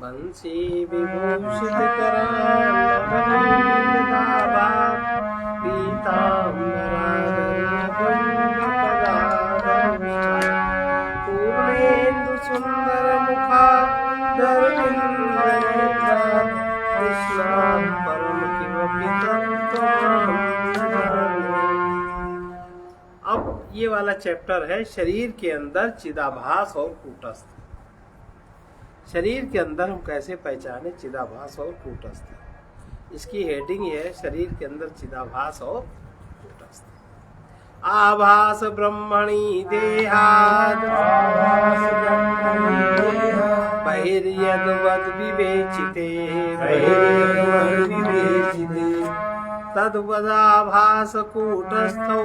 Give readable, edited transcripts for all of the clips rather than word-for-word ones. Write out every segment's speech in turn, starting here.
बंसी विभूषित कराभा पूर्णेन्दु सुंदर मुखा कृष्णा परम अब ये वाला चैप्टर है शरीर के अंदर चिदाभास और कूटस्थ। शरीर के अंदर हम कैसे पहचाने चिदाभास और कूटस्थ। इसकी हेडिंग है शरीर के अंदर चिदाभास और कूटस्थ। आभास ब्रह्मणि देहात् बहिर्यद्वद् विवेचिते तद्वदाभास कूटस्थौ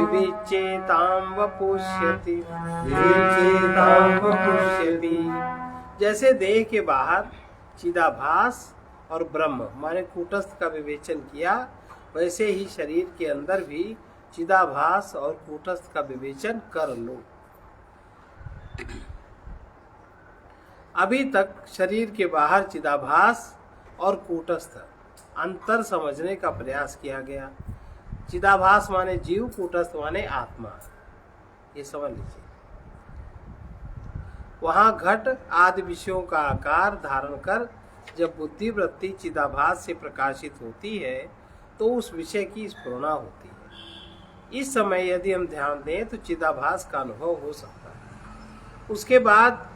विविच्येतां वपुष्यति। जैसे देह के बाहर चिदाभास और ब्रह्म माने कूटस्थ का विवेचन किया, वैसे ही शरीर के अंदर भी चिदाभास और कूटस्थ का विवेचन कर लो। अभी तक शरीर के बाहर चिदाभास और कूटस्थ अंतर समझने का प्रयास किया गया। चिदाभास माने जीव, कूटस्थ माने आत्मा, ये समझ लीजिए। वहां घट आदि विषयों का आकार धारण कर जब बुद्धि वृत्ति चिदाभास से प्रकाशित होती है तो उस विषय की स्फुरणा होती है। इस समय यदि हम ध्यान दें तो चिदाभास का अनुभव हो सकता है। उसके बाद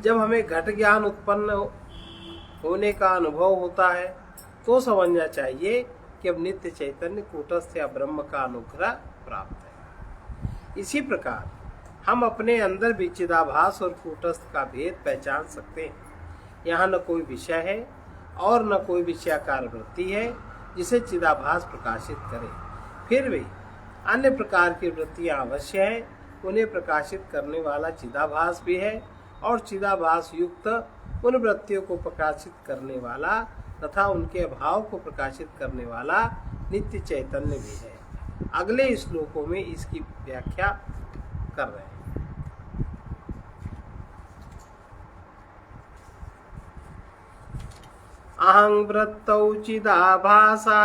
जब हमें घट ज्ञान उत्पन्न होने का अनुभव होता है तो समझना चाहिए कि अब नित्य चैतन्य कूटस्थ या ब्रह्म का अनुग्रह प्राप्त है। इसी प्रकार हम अपने अंदर भी चिदाभास और कूटस्थ का भेद पहचान सकते हैं। यहाँ न कोई विषय है और न कोई विषयाकार वृत्ति है जिसे चिदाभास प्रकाशित करे। फिर भी अन्य प्रकार की वृत्तियाँ अवश्य है, उन्हें प्रकाशित करने वाला चिदाभास भी है और चिदाभास युक्त उन वृत्तियों को प्रकाशित करने वाला तथा उनके अभाव को प्रकाशित करने वाला नित्य चैतन्य भी है। अगले श्लोकों में इसकी व्याख्या कर रहे हैं। अहं वृत्तौ चिदाभासा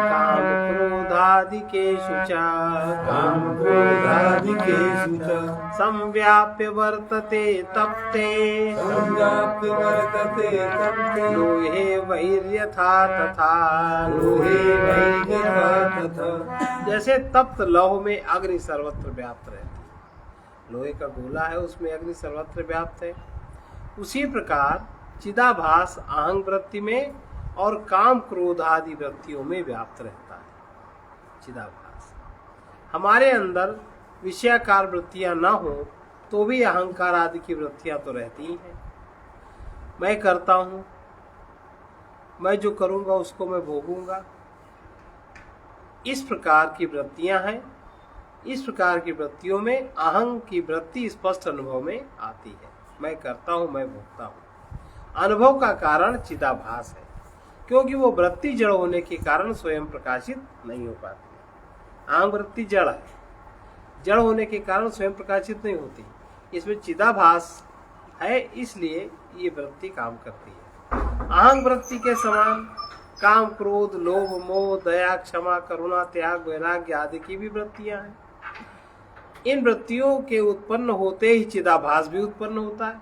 काम क्रोधादिकेषु च संव्याप्य वर्तते तप्ते लोहे वैर्यथा तथा जैसे तप्त लौह में अग्नि सर्वत्र व्याप्त रहती है। लोहे का गोला है, उसमें अग्नि सर्वत्र व्याप्त है। उसी प्रकार चिदाभास अहंग वृत्ति में और काम क्रोध आदि वृत्तियों में व्याप्त रहता है। चिदाभास हमारे अंदर विषयाकार वृत्तियां न हो तो भी अहंकार आदि की वृत्तियां तो रहती ही हैं। मैं करता हूं, मैं जो करूंगा उसको मैं भोगूंगा, इस प्रकार की वृत्तियां हैं। इस प्रकार की वृत्तियों में अहंग की वृत्ति स्पष्ट अनुभव में आती है। मैं करता हूं, मैं भोगता हूं। अनुभव का कारण चिदाभास है, क्योंकि वो वृत्ति जड़ होने के कारण स्वयं प्रकाशित नहीं हो पाती। अहंग वृत्ति जड़ है, जड़ होने के कारण स्वयं प्रकाशित नहीं होती। इसमें चिदाभास है, इसलिए ये वृत्ति काम करती है। अहंग वृत्ति के समान काम क्रोध लोभ मोह दया क्षमा करुणा त्याग वैराग्य आदि की भी वृत्तियां हैं। इन वृत्तियों के उत्पन्न होते ही चिदाभास भी उत्पन्न होता है।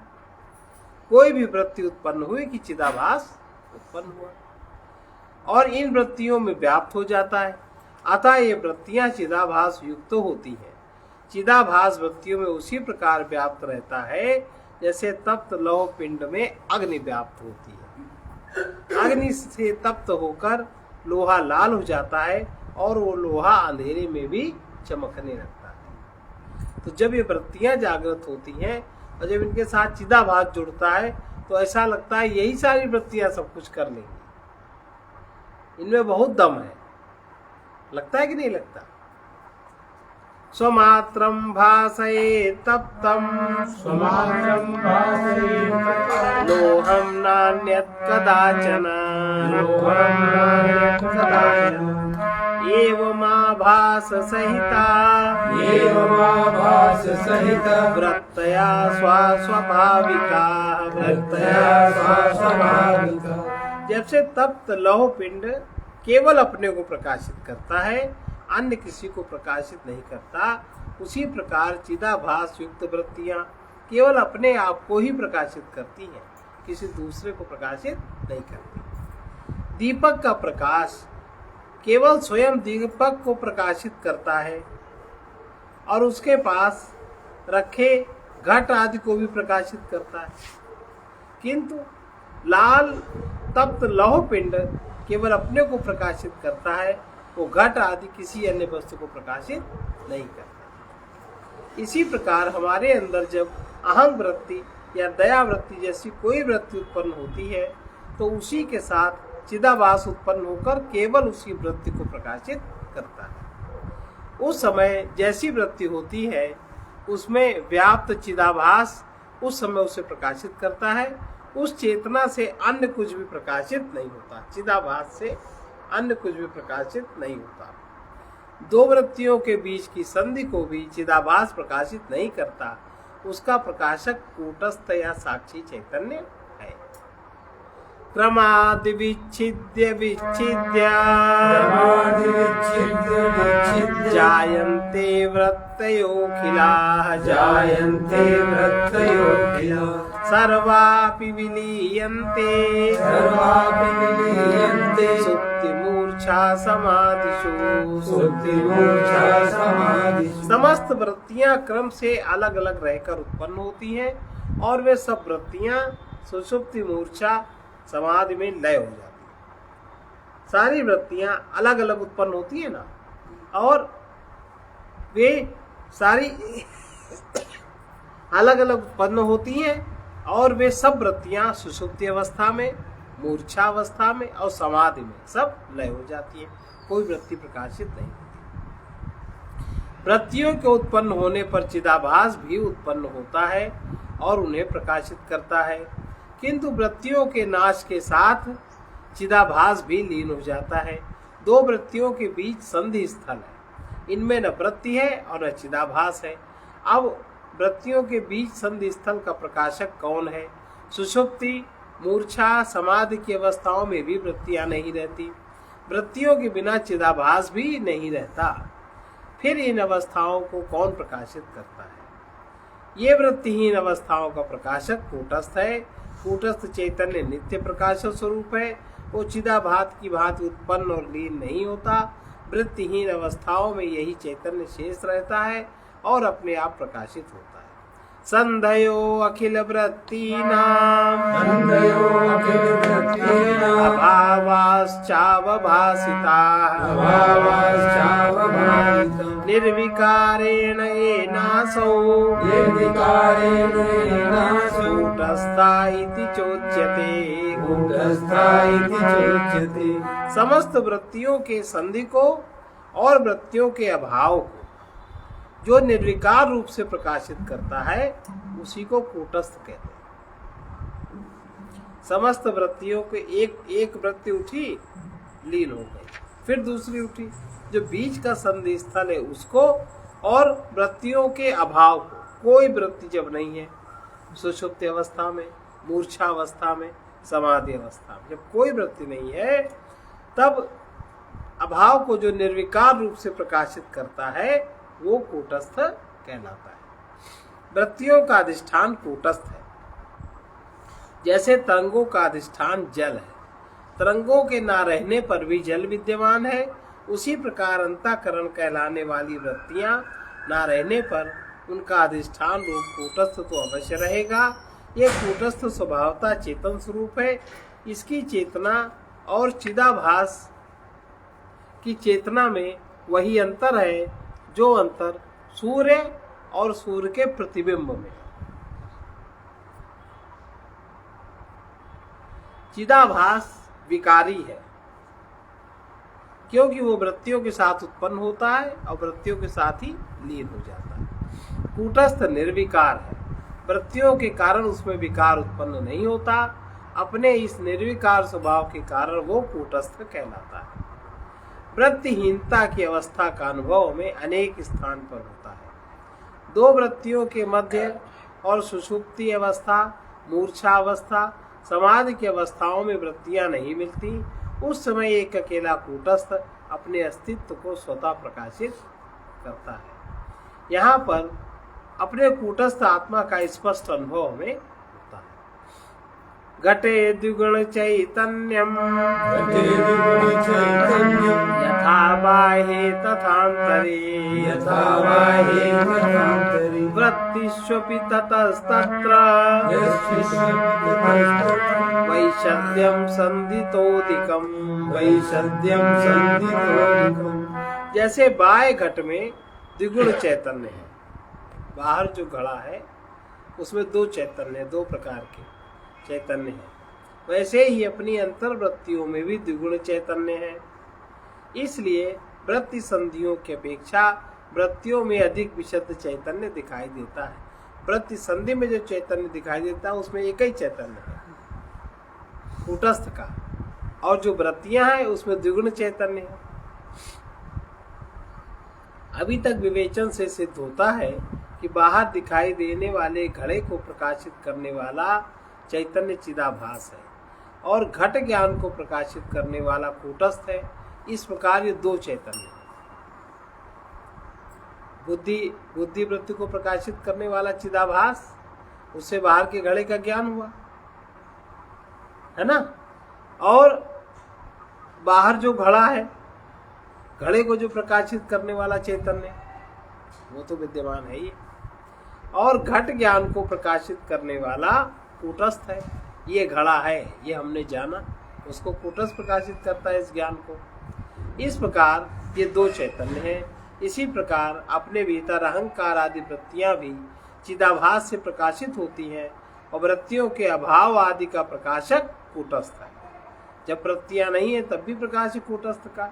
कोई भी वृत्ति उत्पन्न हुई कि चिदाभास उत्पन्न हुआ और इन वृत्तियों में व्याप्त हो जाता है। अतः ये वृत्तियां चिदाभास युक्त होती हैं। चिदाभास वृत्तियों में उसी प्रकार व्याप्त रहता है जैसे तप्त लौह पिंड में अग्नि व्याप्त होती है। अग्नि से तप्त होकर लोहा लाल हो जाता है और वो लोहा अंधेरे में भी चमकने लगता है। तो जब ये वृत्तियां जागृत होती हैं और जब इनके साथ चिदाभास जुड़ता है तो ऐसा लगता है यही सारी वृत्तियां सब कुछ कर लेंगी, इनमें बहुत दम है। लगता है कि नहीं लगता? स्वमात्रं भासये तप्तं लोहं नान्यत् कदाचन एवमाभास सहिता सहित वृत्तया स्वास्वाभाविका जब से तप्त लौह पिंड केवल अपने को प्रकाशित करता है, अन्य किसी को प्रकाशित नहीं करता, उसी प्रकार चिदाभास युक्त वृत्तियां केवल अपने आप को ही प्रकाशित करती हैं, किसी दूसरे को प्रकाशित नहीं करती। दीपक का प्रकाश केवल स्वयं दीपक को प्रकाशित करता है और उसके पास रखे घट आदि को भी प्रकाशित करता है, किंतु लाल तप्त लौह पिंड केवल अपने को प्रकाशित करता है, वो घट आदि किसी अन्य वस्तु को प्रकाशित नहीं करता। इसी प्रकार हमारे अंदर जब अहंग वृत्ति या दया वृत्ति जैसी कोई वृत्ति उत्पन्न होती है तो उसी के साथ चिदाभास उत्पन्न होकर केवल उसी वृत्ति को प्रकाशित करता है। उस समय जैसी वृत्ति होती है उसमें व्याप्त चिदाभास उस समय उसे प्रकाशित करता है, उस चेतना से अन्य कुछ भी प्रकाशित नहीं होता, चिदाभास से अन्य कुछ भी प्रकाशित नहीं होता। दो वृत्तियों के बीच की संधि को भी चिदाभास प्रकाशित नहीं करता, उसका प्रकाशक कूटस्थ या साक्षी चैतन्य है। क्रमादि विच्छिद्य विच्छिद्य जायन्ते वृत्तयोऽखिलाः जायन्ते वृत्तयोऽखिलाः सर्वापि विलीयन्ते सुप्तिमूर्छा समाधिषु समस्त वृत्तियां क्रम से अलग अलग रहकर उत्पन्न होती हैं और वे सब वृत्तियां सुषुप्ति मूर्छा समाधि में लय हो जाती है। सारी वृत्तियां अलग अलग उत्पन्न होती है ना, और वे सारी अलग अलग उत्पन्न होती हैं और वे सब वृत्तियां सुषुप्ति अवस्था में, मूर्छा अवस्था में और समाधि में सब लय हो जाती है, कोई वृत्ति प्रकाशित नहीं होती। वृत्तियों के उत्पन्न होने पर चिदाभास भी उत्पन्न होता है और उन्हें प्रकाशित करता है, किंतु वृत्तियों के नाश के साथ चिदाभास भी लीन हो जाता है। दो वृत्तियों के बीच संधि स्थल है, इनमें न वृत्ति है और न चिदाभास है। अब वृत्तियों के बीच संधि स्थल का प्रकाशक कौन है? सुषुप्ति, मूर्छा, समाधि की अवस्थाओं में भी वृत्तियां नहीं रहती, वृत्तियों के बिना चिदाभास भी नहीं रहता। फिर इन अवस्थाओं को कौन प्रकाशित करता है? ये वृत्तिहीन अवस्थाओं का प्रकाशक कूटस्थ है। कूटस्थ चैतन्य नित्य प्रकाश स्वरूप है, वो चिदाभास की भांति उत्पन्न और लीन नहीं होता। वृत्तिहीन अवस्थाओं में यही चैतन्य शेष रहता है और अपने आप प्रकाशित होता है। संधयो अखिल वृत्तीनां अभावाश्चावभासिताः निर्विकारेण येनासौ कूटस्था इति चोच्यते। समस्त वृत्तियों के संधि को और वृत्तियों के अभाव को जो निर्विकार रूप से प्रकाशित करता है उसी को कूटस्थ कहते हैं। समस्त वृत्तियों के एक वृत्ति उठी, लीन हो गई, फिर दूसरी उठी, जो बीच का संधि स्थल है उसको, और वृत्तियों के अभाव को, कोई वृत्ति जब नहीं है सुषुप्ति अवस्था में, मूर्छा अवस्था में, समाधि अवस्था में, जब कोई वृत्ति नहीं है तब अभाव को जो निर्विकार रूप से प्रकाशित करता है वो कूटस्थ कहलाता है। वृत्तियों का अधिष्ठान कूटस्थ है। जैसे तरंगों का अधिष्ठान जल है, तरंगों के ना रहने पर भी जल विद्यमान है, उसी प्रकार अंतःकरण कहलाने वाली वृत्तियां ना रहने पर उनका अधिष्ठान रूप कूटस्थ तो अवश्य रहेगा। ये कूटस्थ स्वभावता चेतन स्वरूप है। इसकी चेतना और चिदाभास की चेतना में वही अंतर है जो अंतर सूर्य और सूर्य के प्रतिबिंब में। चिदाभास विकारी है क्योंकि वो वृत्तियों के साथ उत्पन्न होता है और वृत्तियों के साथ ही लीन हो जाता है। कूटस्थ निर्विकार है, वृत्तियों के कारण उसमें विकार उत्पन्न नहीं होता। अपने इस निर्विकार स्वभाव के कारण वो कूटस्थ कहलाता है। वृत्तिहीनता की अवस्था का अनुभव में अनेक स्थान पर होता है। दो वृत्तियों के मध्य और सुषुप्ति अवस्था, मूर्छा अवस्था, समाधि की अवस्थाओं में वृत्तियां नहीं मिलती, उस समय एक अकेला कूटस्थ अपने अस्तित्व को स्वतः प्रकाशित करता है। यहाँ पर अपने कूटस्थ आत्मा का स्पष्ट अनुभव हमें होता है। घटे द्विगुण चैतन्यम यथा बाह्ये तथान्तरे वृत्तिष्वपि ततस्तत्र वैशद्यं संधितोदिकम् जैसे बाह्य घट में द्विगुण चैतन्य है, बाहर जो घड़ा है उसमें दो चैतन्य, दो प्रकार के चैतन्य है, वैसे ही अपनी अंतर्वृत्तियों में भी द्विगुण चैतन्य है। इसलिए वृत्ति संधियों की अपेक्षा वृत्तियों में अधिक विशुद्ध चैतन्य दिखाई देता है। वृत्ति संधि में जो चैतन्य दिखाई देता है उसमें एक ही चैतन्य है, कूटस्थ का, और जो वृत्तियां हैं उसमें द्विगुण चैतन्य है। अभी तक विवेचन से सिद्ध होता है कि बाहर दिखाई देने वाले घड़े को प्रकाशित करने वाला चैतन्य चिदाभास है और घट ज्ञान को प्रकाशित करने वाला कूटस्थ है। इस प्रकार ये दो चैतन्य हैं। बुद्धि वृत्ति को प्रकाशित करने वाला चिदाभास, उससे बाहर के घड़े का ज्ञान हुआ है ना, और बाहर जो घड़ा है, घड़े को जो प्रकाशित करने वाला चैतन्य वो तो विद्यमान है ही, और घट ज्ञान को प्रकाशित करने वाला कूटस्थ है। ये घड़ा है, ये हमने जाना, उसको कूटस्थ प्रकाशित करता है इस ज्ञान को। इस प्रकार ये दो चैतन्य हैं। इसी प्रकार अपने भीतर अहंकार आदि वृत्तियां भी चिदाभास से प्रकाशित होती हैं और वृत्तियों के अभाव आदि का प्रकाशक कूटस्थ है। जब वृत्तियां नहीं है तब भी प्रकाश कूटस्थ का,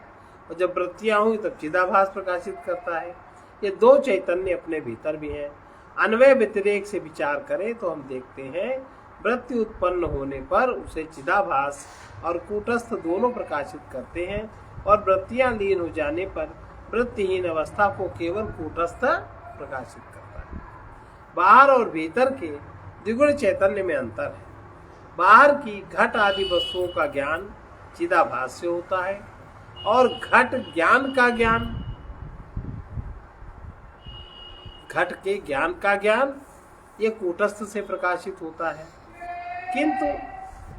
और जब वृत्तियां हुई तब चिदाभास प्रकाशित करता है। ये दो चैतन्य अपने भीतर भी हैं। अन्वय व्यतिरेक से विचार करें तो हम देखते हैं वृत्ति उत्पन्न होने पर उसे चिदाभास और कूटस्थ दोनों प्रकाशित करते हैं, और वृत्तियां लीन हो जाने पर वृत्तिहीन अवस्था को केवल कूटस्थ प्रकाशित करता है। बाहर और भीतर के द्विगुण चैतन्य में अंतर है। बाहर की घट आदि वस्तुओं का ज्ञान चिदाभास से होता है, और घट ज्ञान का ज्ञान, घट के ज्ञान का ज्ञान ये कूटस्थ से प्रकाशित होता है। किंतु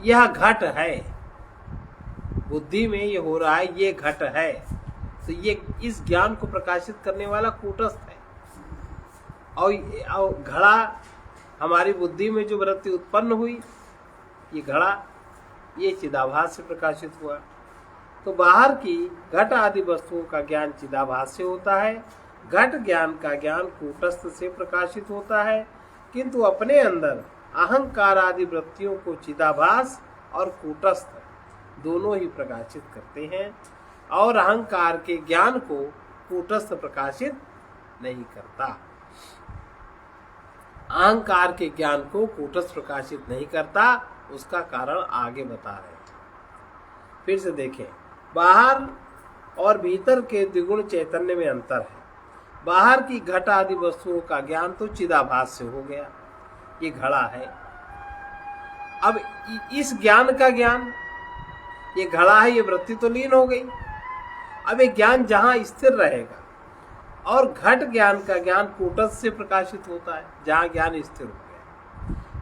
यह घट है, बुद्धि में ये हो रहा है, ये घट है, तो ये इस ज्ञान को प्रकाशित करने वाला कूटस्थ है। और घड़ा, हमारी बुद्धि में जो वृत्ति उत्पन्न हुई, ये घड़ा, ये चिदाभास से प्रकाशित हुआ। तो बाहर की घट आदि वस्तुओं का ज्ञान चिदाभास से होता है, घट ज्ञान का ज्ञान कूटस्थ से प्रकाशित होता है। किंतु अपने अंदर अहंकार आदि वृत्तियों को चिदाभास और कूटस्थ दोनों ही प्रकाशित करते हैं, और अहंकार के ज्ञान को कूटस्थ प्रकाशित नहीं करता। अहंकार के ज्ञान को कूटस्थ प्रकाशित नहीं करता, उसका कारण आगे बता रहे हैं। फिर से देखें, बाहर और भीतर के द्विगुण चैतन्य में अंतर है। बाहर की घट आदि वस्तुओं का ज्ञान तो चिदाभास से हो गया, ये घड़ा है। अब इस ज्ञान का ज्ञान, ये घड़ा है, ये वृत्ति तो लीन हो गई। अब ये ज्ञान जहां स्थिर रहेगा, और घट ज्ञान का ज्ञान कूटस्थ से प्रकाशित होता है जहां ज्ञान स्थिर हो गया।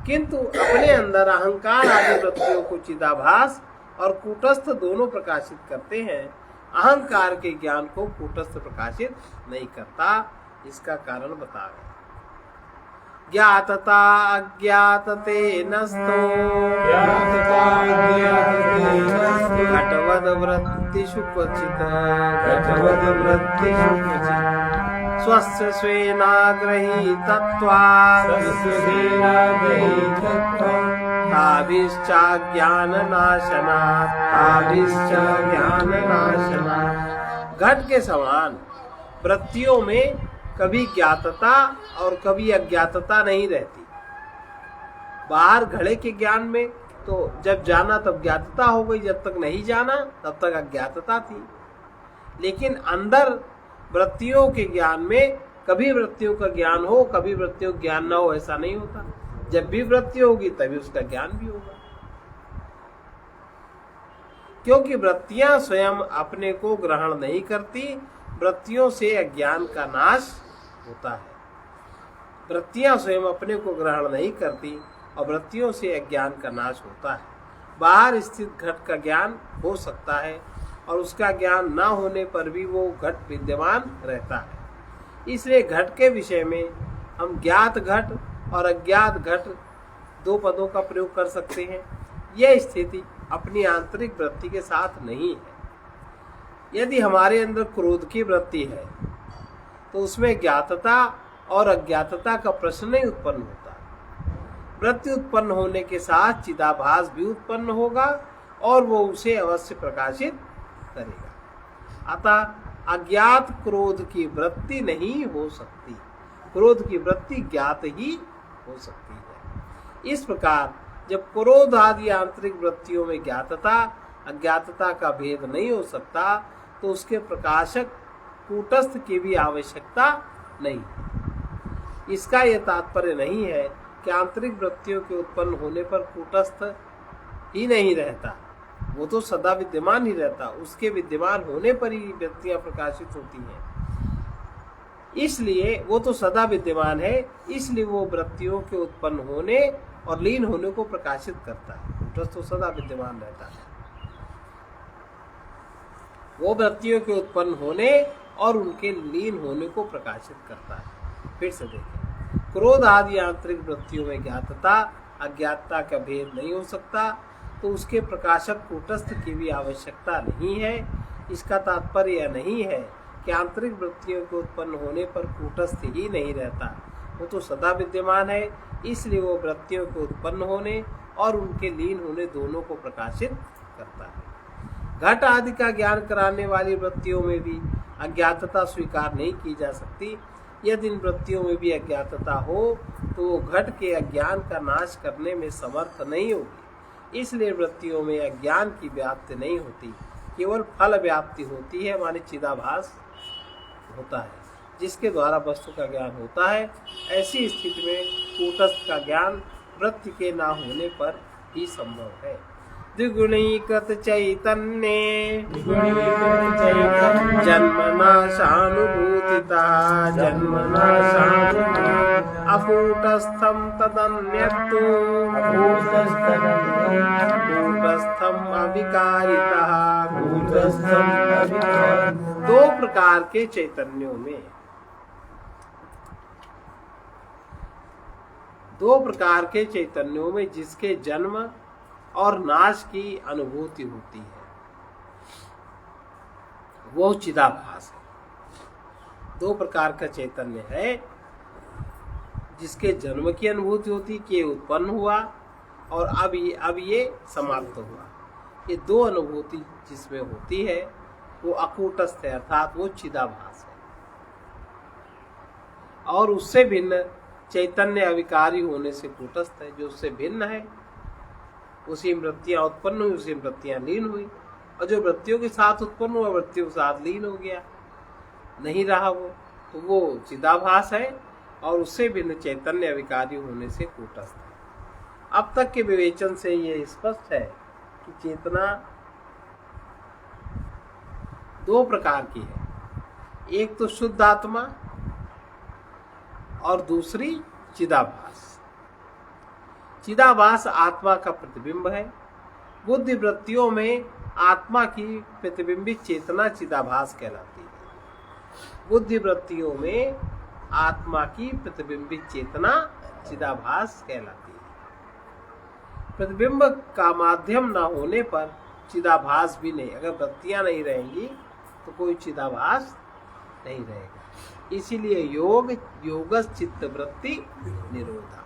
किंतु अपने अंदर अहंकार आदि वृत्तियों को चिदाभास और कूटस्थ दोनों प्रकाशित करते हैं, अहंकार के ज्ञान को कूटस्थ प्रकाशित नहीं करता। इसका कारण बता रहे हैं। ज्ञातता अज्ञातते नस्तो घटवद वृत्तिषु क्वचित् स्वस्य स्वेनाग्रहीतत्वात् ताभिश्चाज्ञाननाशनात्। घट के समान वृत्तियों में कभी ज्ञातता और कभी अज्ञातता नहीं रहती। बाहर घड़े के ज्ञान में तो जब जाना तब ज्ञातता हो गई, जब तक नहीं जाना तब तक अज्ञातता थी। लेकिन अंदर वृत्तियों के ज्ञान में कभी वृत्तियों का ज्ञान हो, कभी वृत्तियों का ज्ञान ना हो, ऐसा नहीं होता। जब भी वृत्ति होगी तभी उसका ज्ञान भी होगा, क्योंकि वृत्तियां स्वयं अपने को ग्रहण नहीं करती। वृत्तियों से अज्ञान का नाश होता है। वृत्तियां स्वयं अपने को ग्रहण नहीं करती और वृत्तियों से अज्ञान का नाश होता है। बाहर स्थित घट का ज्ञान हो सकता है और उसका ज्ञान ना होने पर भी वो घट विद्यमान रहता है। इसलिए घट के विषय में हम ज्ञात घट और अज्ञात घट दो पदों का प्रयोग कर सकते हैं। यह स्थिति अपनी आंतरिक वृत्ति के साथ नहीं है। यदि हमारे अंदर क्रोध की वृत्ति है तो उसमें ज्ञातता और अज्ञातता का प्रश्न नहीं उत्पन्न होता। वृत्ति उत्पन्न होने के साथ चिदाभास भी उत्पन्न होगा और वो उसे अवश्य प्रकाशित करेगा। अतः अज्ञात क्रोध की वृत्ति नहीं हो सकती, क्रोध की वृत्ति ज्ञात ही हो सकती है। इस प्रकार जब क्रोध आदि आंतरिक वृत्तियों में ज्ञातता अज्ञातता का भेद नहीं हो सकता तो उसके प्रकाशक कूटस्थ की भी आवश्यकता नहीं। इसका यह तात्पर्य नहीं है कि आंतरिक वृत्तियों के उत्पन्न होने पर कूटस्थ ही नहीं रहता, वो तो सदा विद्यमान ही रहता। उसके विद्यमान होने पर ही वृत्तियां प्रकाशित होती हैं, इसलिए वो तो सदा विद्यमान है, इसलिए वो वृत्तियों के उत्पन्न होने और लीन होने को प्रकाशित करता है। कूटस्थ तो सदा विद्यमान रहता है, वो वृत्तियों के उत्पन्न होने और उनके लीन होने को प्रकाशित करता है। फिर से देखें, क्रोध आदि आंतरिक वृत्तियों में ज्ञातता अज्ञातता का भेद नहीं हो सकता तो उसके प्रकाशक कूटस्थ की भी आवश्यकता नहीं है। इसका तात्पर्य यह नहीं है कि आंतरिक वृत्तियों के उत्पन्न होने पर कूटस्थ ही नहीं रहता, वो तो सदा विद्यमान है, इसलिए वो वृत्तियों के उत्पन्न होने और उनके लीन होने दोनों को प्रकाशित करता है। घट आदि का ज्ञान कराने वाली वृत्तियों में भी अज्ञातता स्वीकार नहीं की जा सकती। यदि इन वृत्तियों में भी अज्ञातता हो तो वो घट के अज्ञान का नाश करने में समर्थ नहीं होगी। इसलिए वृत्तियों में अज्ञान की व्याप्ति नहीं होती, केवल फल व्याप्ति होती है, माने चिदाभास होता है जिसके द्वारा वस्तु का ज्ञान होता है। ऐसी स्थिति में कूटस्थ का ज्ञान वृत्ति के ना होने पर ही संभव है। द्विगुणीकृत चैतन्य जन्मनाशानुभूतिता अकूटस्थं तदन्यत्तु कूटस्थं अविकारितः। दो प्रकार के चैतन्यों में जिसके जन्म और नाश की अनुभूति होती है वो चिदाभास है। दो प्रकार का चैतन्य है जिसके जन्म की अनुभूति होती कि उत्पन्न हुआ और अब ये समाप्त हुआ। ये दो अनुभूति जिसमें होती है वो अकूटस्थ है, अर्थात वो चिदाभास है। और उससे भिन्न चैतन्य अविकारी होने से कूटस्थ है, जो उससे भिन्न है। उसी वृत्तियां उत्पन्न हुई, उसी वृत्तियां लीन हुई, और जो वृत्तियों के साथ उत्पन्न हुआ वृत्तियों के साथ लीन हो गया, नहीं रहा वो, तो वो चिदाभास है। और उससे भिन्न चैतन्य अविकारी होने से कूटस्थ है। अब तक के विवेचन से ये स्पष्ट है कि चेतना दो प्रकार की है, एक तो शुद्ध आत्मा और दूसरी चिदाभास। चिदाभास आत्मा का प्रतिबिंब है। बुद्धि वृत्तियों में आत्मा की प्रतिबिंबित चेतना चिदाभास कहलाती है। बुद्धि वृत्तियों में आत्मा की प्रतिबिंबित चेतना चिदाभास कहलाती है। प्रतिबिंब का माध्यम न होने पर चिदाभास भी नहीं। अगर वृत्तियां नहीं रहेंगी तो कोई चिदाभास नहीं रहेगा। इसीलिए योगस चित्त वृत्ति निरोधा।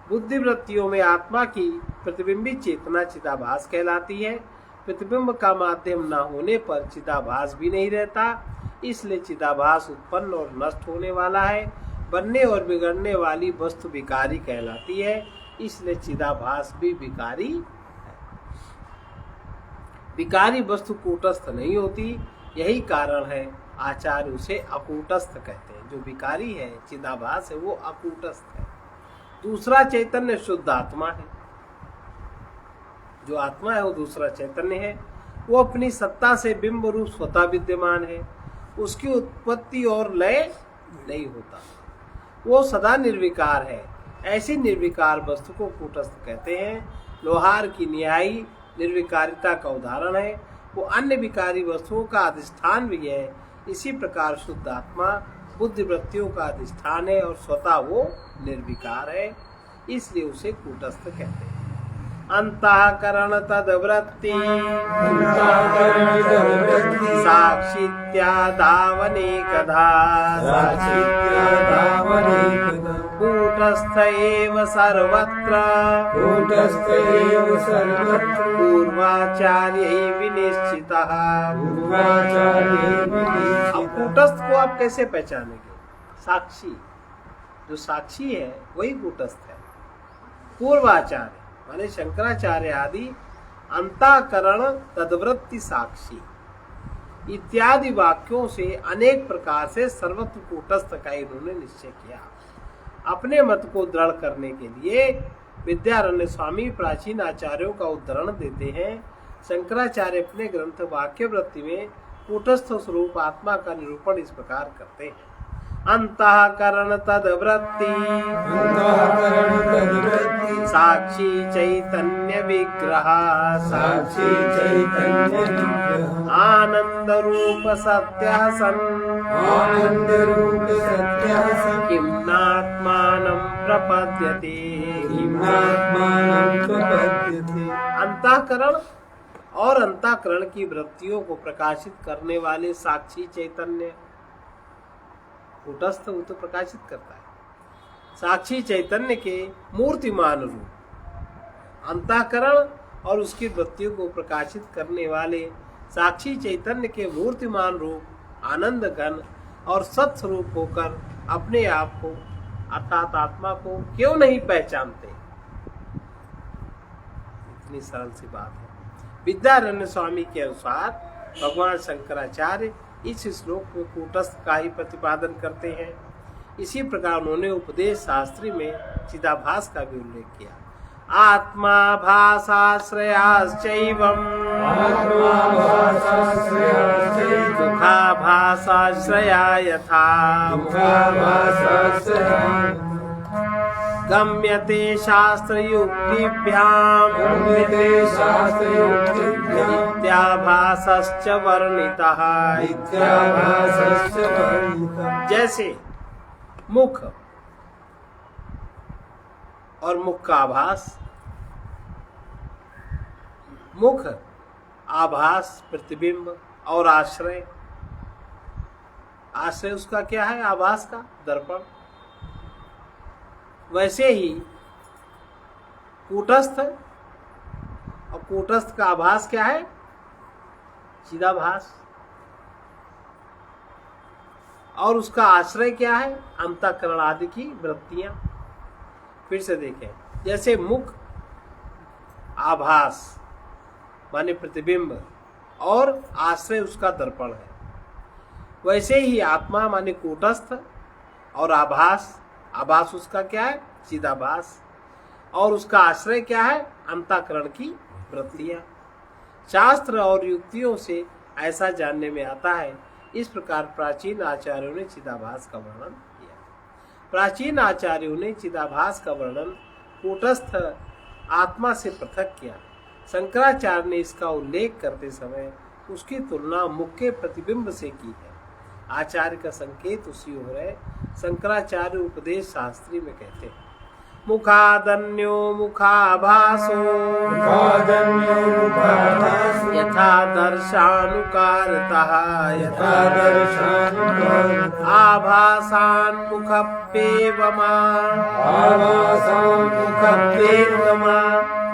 बुद्धि वृत्तियों में आत्मा की प्रतिबिंबित चेतना चिदाभास कहलाती है। प्रतिबिंब का माध्यम न होने पर चिदाभास भी नहीं रहता, इसलिए चिदाभास उत्पन्न और नष्ट होने वाला है। बनने और बिगड़ने वाली वस्तु विकारी कहलाती है, इसलिए चिदाभास भी विकारी है। विकारी वस्तु कूटस्थ नहीं होती। यही कारण है आचार्य उसे अकूटस्थ कहते हैं। जो विकारी है, चिदाभास है, वो अकूटस्थ है। दूसरा चैतन्य शुद्ध आत्मा है। जो आत्मा है वो दूसरा चैतन्य है। वो अपनी सत्ता से बिंब रूप स्वतः विद्यमान है। उसकी उत्पत्ति और लय नहीं होता। वो सदा निर्विकार है। ऐसी निर्विकार वस्तु को कूटस्थ कहते हैं। लोहार की न्यायी निर्विकारिता का उदाहरण है। वो अन्य विकारी वस्तुओं का अधिष्ठान भी है। इसी प्रकार शुद्ध आत्मा बुद्धि वृत्तियों का अधिष्ठान है और स्वतः वो निर्विकार है, इसलिए उसे कूटस्थ कहते हैं। अंतःकरण तद्वृत्ति साक्षित्यादावनेकधा कूटस्थ एव सर्वत्र पूर्वाचार्य विनिश्चितः। अब कूटस्थ को आप कैसे पहचानेंगे? साक्षी, जो साक्षी है वही कूटस्थ है। पूर्वाचार्य माने शंकराचार्य आदि अंतःकरण तद्वृत्ति साक्षी इत्यादि वाक्यों से अनेक प्रकार से सर्वत्र कूटस्थ का इन्होंने निश्चय किया। अपने मत को दृढ़ करने के लिए विद्यारण्य स्वामी प्राचीन आचार्यों का उद्धरण देते हैं। शंकराचार्य अपने ग्रंथ वाक्यवृत्ति में कूटस्थ स्वरूप आत्मा का निरूपण इस प्रकार करते हैं। अंतःकरण तद्वृत्ति साक्षी चैतन्य विग्रह आनंद रूप सत्य सन् किं नात्मानं प्रपद्यते। अंतःकरण और अंतःकरण की वृत्तियों को प्रकाशित करने वाले साक्षी चैतन्य कूटस्थ तो प्रकाशित करता है। साक्षी चैतन्य के मूर्तिमान रूप अंतःकरण और उसकी वृत्तियों को प्रकाशित करने वाले साक्षी चैतन्य के मूर्तिमान रूप आनंद घन और सत्स्वरूप होकर अपने आप को अर्थात आत्मा को क्यों नहीं पहचानते? इतनी सरल सी बात है। विद्यारण्य स्वामी के अनुसार भगवान शंकराचार्य इस श्लोक में कूटस्थ का ही प्रतिपादन करते हैं। इसी प्रकार उन्होंने उपदेश शास्त्री में चिदाभास का भी उल्लेख किया। आत्मा भासाश्रयाश्चैवम् मुखाभासाश्रया यथा गम्यते शास्त्रयुक्तिभ्याम् इत्याभासश्च वर्णितः। जैसे मुख और मुख का आभास, मुख आभास प्रतिबिंब और आश्रय, आश्रय उसका क्या है? आभास का दर्पण। वैसे ही कूटस्थ और कूटस्थ का आभास क्या है? चिदाभास। और उसका आश्रय क्या है? अंतःकरण आदि की वृत्तियां। फिर से देखें, जैसे मुख आभास माने प्रतिबिंब और आश्रय उसका दर्पण है, वैसे ही आत्मा माने कूटस्थ और आभास, आभास उसका क्या है? चिदाभास। और उसका आश्रय क्या है? अंतःकरण की वृत्तियां। शास्त्र और युक्तियों से ऐसा जानने में आता है। इस प्रकार प्राचीन आचार्यों ने चिदाभास का वर्णन किया। प्राचीन आचार्यों ने चिदाभास का वर्णन कूटस्थ आत्मा से पृथक किया। शंकराचार्य ने इसका उल्लेख करते समय उसकी तुलना मुख के प्रतिबिंब से की है। आचार्य का संकेत उसी ओर है। शंकराचार्य उपदेश शास्त्री में कहते हैं, मुखादन्यो मुखाभासो यथा दर्शानुकारतः आभासान् मुखप्येवमा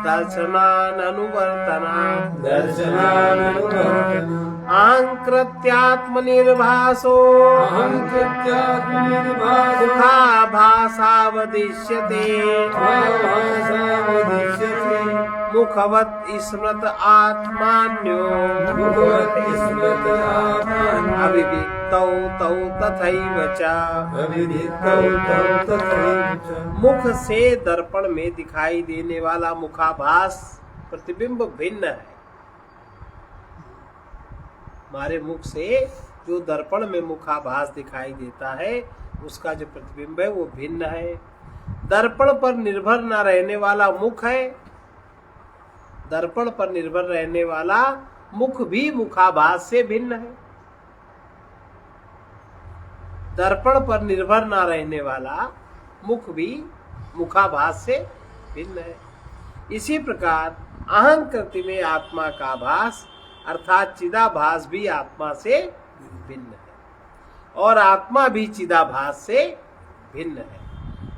दर्शनानुवर्तना अहंकृत्यात्मनिर्भासो मुखाभासावदिश्यते मुखवत् स्मृत आत्मान्यो अविविक्त प्रविधितौ तौ तथैव च। प्रविदितौ तौ तथैव च। मुख से दर्पण में दिखाई देने वाला मुखाभास प्रतिबिंब भिन्न है। हमारे मुख से जो दर्पण में मुखाभास दिखाई देता है उसका जो प्रतिबिंब है वो भिन्न है। दर्पण पर निर्भर न रहने वाला मुख है, दर्पण पर निर्भर रहने वाला मुख भी मुखाभास से भिन्न है। दर्पण पर निर्भर न रहने वाला मुख भी मुखाभास से भिन्न है। इसी प्रकार अहंकृति में आत्मा का भास अर्थात चिदाभास भी आत्मा से भिन्न है और आत्मा भी चिदाभास से भिन्न है।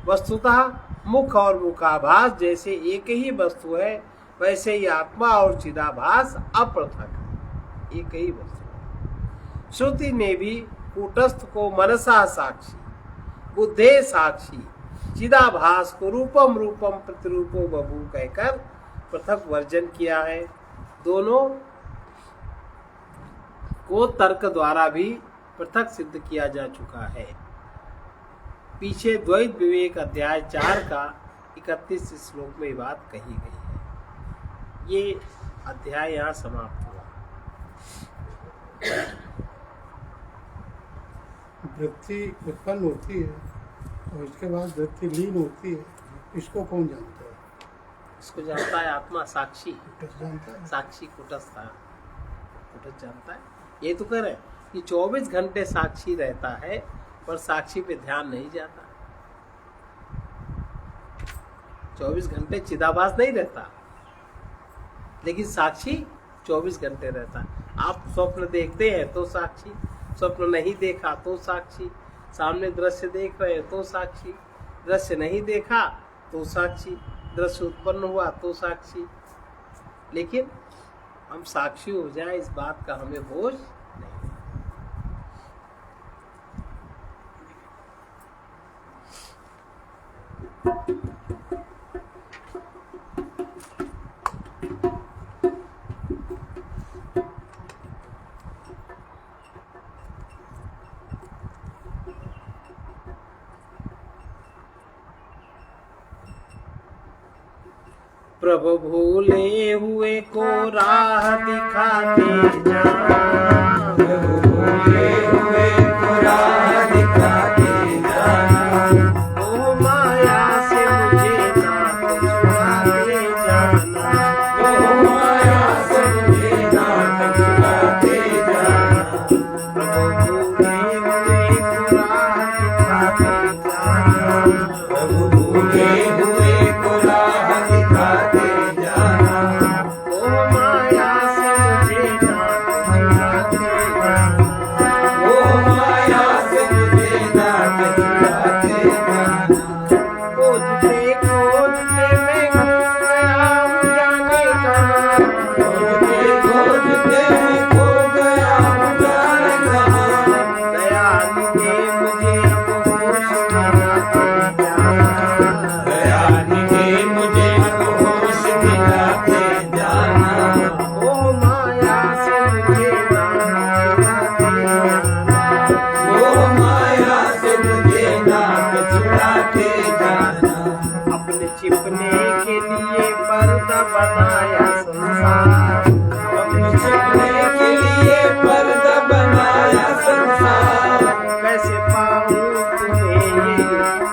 वस्तुतः मुख और मुखाभास जैसे एक ही वस्तु है वैसे ही आत्मा और चिदाभास अपृथक है, एक ही वस्तु है। श्रुति ने भी कूटस्थ को मनसा साक्षी, बुद्धे साक्षी, चिदाभास को रूपम रूपम प्रतिरूपो बभू कहकर पृथक वर्जन किया है। दोनों को तर्क द्वारा भी पृथक सिद्ध किया जा चुका है। पीछे द्वैत विवेक अध्याय 4 का 31 श्लोक में ये बात कही गई है। ये अध्याय यहाँ समाप्त हुआ। वृत्ति उत्पन्न होती है और उसके बाद वृत्ति लीन होती है, इसको कौन जानता है? इसको जानता है आत्मा साक्षी, कुटस्थ जानता है। साक्षी कुटस्थ जानता है। ये तो कह रहे हैं कि 24 घंटे साक्षी रहता है पर साक्षी पे ध्यान नहीं जाता। 24 घंटे चिदाभास नहीं रहता लेकिन साक्षी 24 घंटे रहता। आप स्वप्न देखते हैं तो साक्षी, स्वप्न नहीं देखा तो साक्षी, सामने दृश्य देख रहे हैं तो साक्षी, दृश्य नहीं देखा तो साक्षी, दृश्य उत्पन्न हुआ तो साक्षी। लेकिन हम साक्षी हो जाए इस बात का हमें होश नहीं। प्रभु भूले हुए को राह दिखाते जाना, प्रभु भूले हुए को राह दिखाते जाना। मोह माया से मुझे नाथ छुड़ाते जाना, मोह माया से मुझे नाथ छुड़ाते जाना। प्रभु भूले हुए को राह दिखाते जाना, प्रभु भूले हुए को राह दिखाते जाना। मोह माया से मुझे नाथ छुड़ाते जाना, मोह माया से मुझे नाथ छुड़ाते जाना। खोजते खोजते मैं खो गया हूँ जाने कहाँ, खोजते खोजते मैं खो गया हूँ जाने कहाँ। दयानिधि मुझे अब होश दिलाते जाना, दयानिधि मुझे अब होश दिलाते जाना। मोह माया से मुझे नाथ छुड़ाते जाना, मोह माया से मुझे नाथ छुड़ाते जाना। अपने छिपने के लिए पर्दा बनाया संसार, अपने छिपने के लिए पर्दा बनाया संसार। कैसे पाऊँ तुम्हें ये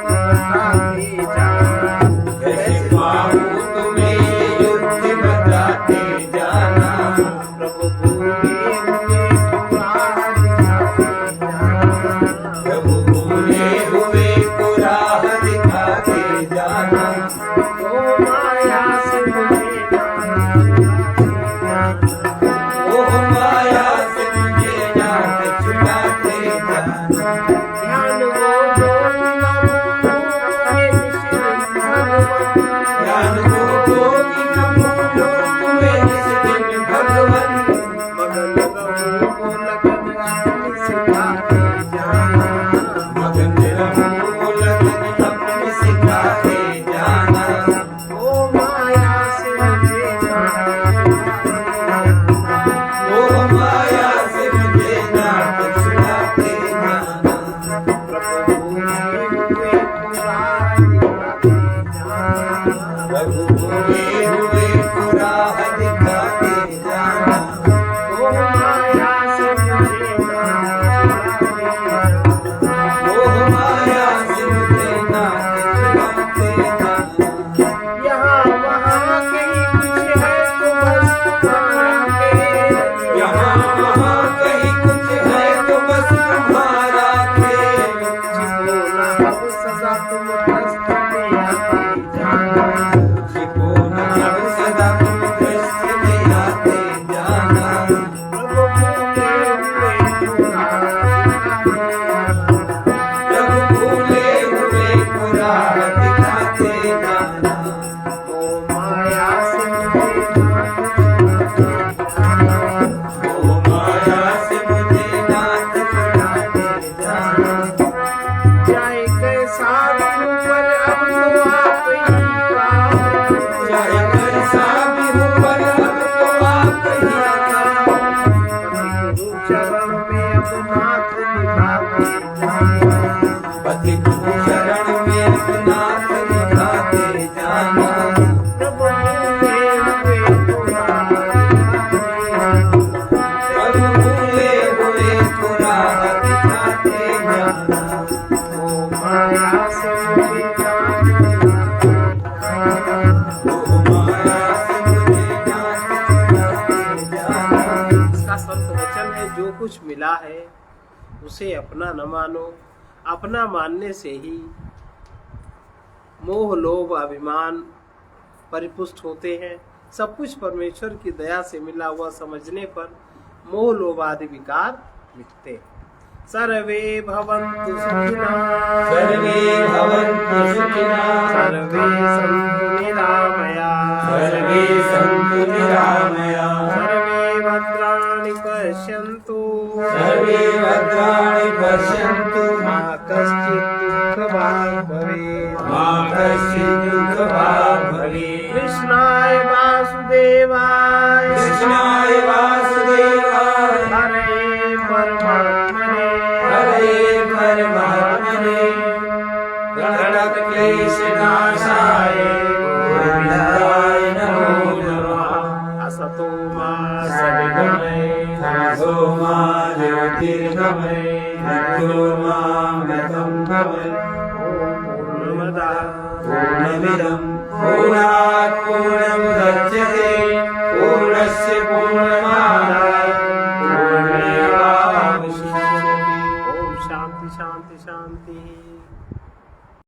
बताते जाना, कैसे पाऊँ तुम्हें ये युक्ति बताते जाना। प्रभु भूले हुए को राह दिखाते जाना, प्रभु भूले हुए को राह दिखाते जाना। मोह माया से मुझे नाथ छुड़ाते जाना, मोह माया से मुझे नाथ छुड़ाते जाना। ध्यान वो जो न भूले निश्चित भगवन, ज्ञान को कि न भूलो तुम्हें जिस दिन भगवन। मगन रहूं को लगन अपनी सिखाते जाना, मगन रहूं लगन अपनी सिखाते जाना। मोह माया से मुझे नाथ छुड़ाते जाना, मोह माया से मुझे नाथ छुड़ाते प्रभु भूले हुए पुराण दिखाते जाना। प्रभु भूले हुए पुराण दिखाते जाना। ओ माया से मुझे ना मोह माया से मुझे नाथ छुड़ाते जाना। यहाँ वहाँ कहीं कुछ है तो बस तुम्हारा खेल। यहाँ वहाँ कहीं कुछ है तो बस तुम्हारा खेल। छिपो ना अब सदा तुम दस्त में आते जाना। छिपो न अब सदा तुम दृष्ट में आते जाना। प्रभु भूले हुए पुराण प्रभु भूले हुए पुराण दिखाते जाना। ओ माया से मुझे ओ माया से मुझे नाथ छुड़ाते जाना। चाहे कैसा भी हो पर अब तो आप ही काम। चाहे कैसा भी हो पर अब तो आप ही काम। गुरु चरण में अब नाथ निभाते जाना। पति गुरु शरण में नाथ निभाते जाना। प्रभु भूले हुए पुराण प्रभु भूले हुए पुराण दिखाते जाना। ओ माया से मुझे ओ माया से मुझे नाथ छुड़ाते जाना। इसका संत वचन है, जो कुछ मिला है उसे अपना न मानो। अपना मानने से ही मोह लोभ अभिमान परिपुष्ट होते हैं। सब कुछ परमेश्वर की दया से मिला हुआ समझने पर मोह लोभ आदि विकार मिटते हैं। सर्वे भवन्तु सुखिनः। सर्वे भवन्तु सुखिनः। सर्वे सन्तु निरामयाः। सर्वे सन्तु निरामयाः। सर्वे भद्राणि पश्यन्तु। सर्वे भद्राणि पश्यन्तु। मा कश्चित् दुःखभाग् भवेत्। मा कश्चित् दुःखभाग् भवेत्। कृष्णाय वासुदेवाय कृष्णाय वासुदेवाय हरे परमात्मने हरे परमात्मने प्रणतक्लेशनाशाय गोविन्दाय नमो नमः। असतो मा सद्गमय तमसो मा ज्योतिर्गमय मृत्योर्मामृतं गमय। पूर्णमदः पूर्णमिदं पूर्णात् पूर्णमुदच्यते पूर्णस्य पूर्णमादाय पूर्णमेवावशिष्यते। ओम शांति शांति शांति।